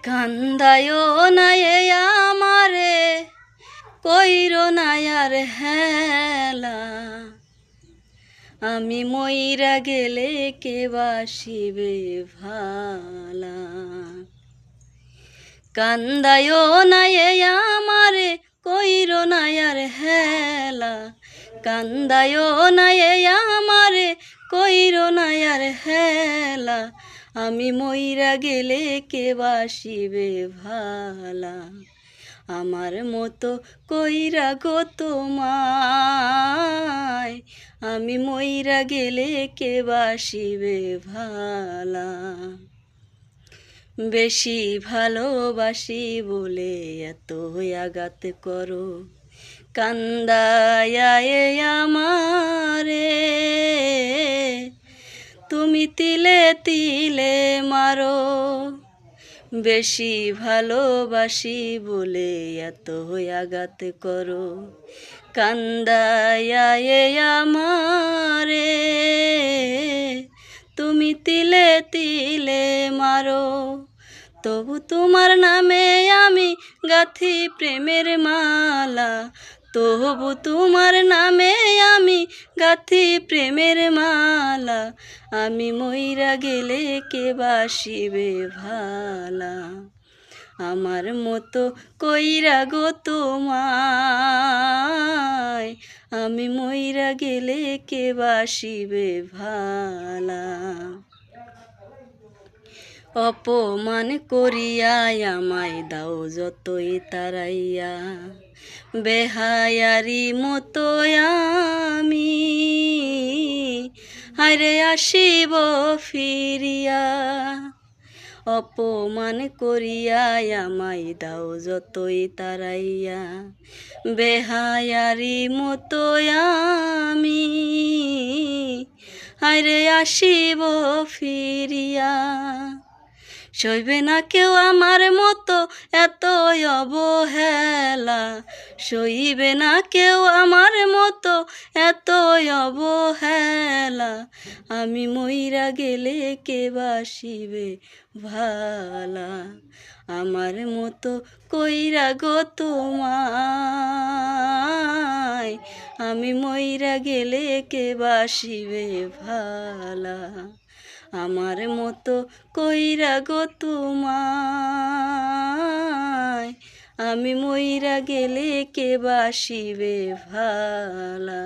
কান্দায়ো না এ আমারে কইরো না আর হেলা, আমি মইরা গেলে কে বাসিবে ভালা। কান্দায়ো না এ আমারে কইরো না আর হেলা, কান্দায়ো না এ আমারে কইরো না আর হেলা, আমি মইরা গেলে কে বাসিবে ভালা। আমার মতো কইরা গো তোমায়, আমি মইরা গেলে কে বাসিবে ভালা। বেশি ভালোবাসি বলে এত আঘাত করো, কান্দায়া এ আমারে তুমি তিলে তিলে মারো। বেশি ভালোবাসি বলে এত আঘাত করো, কান্দায়া এ আমারে তুমি তিলে তিলে মারো। তবু তোমার নামে আমি গাঁথি প্রেমের মালা, তবু তোমার নামে আমি গাঁথি প্রেমের মালা, আমি মইরা গেলে কে বাসিবে ভালা। আমার মতো কইরা গো তোমায়, আমি মইরা গেলে কে বাসিবে ভালা। অপমান করিয়া আমায় দাও যতই তারাইয়া, বেহায়ারি মতো আমি হায়রে আসিব ফিরিয়া। অপমান করিয়া আমায় দাও যতই তারাইয়া, বেহায়ারি মতো আমি হায়রে আসিব ফিরিয়া। সইবে না কেউ আমার মতো এত অবহেলা, সইবে না কেউ আমার মতো এত অবহেলা, আমি মইরা গেলে কে বাসিবে ভালা। আমার মতো কইরা গো তোমায়, আমি মইরা গেলে কে বাসিবে ভালা। আমার মতো কইরা গো তোমায়, আমি মইরা গেলে কে বাসিবে ভালা।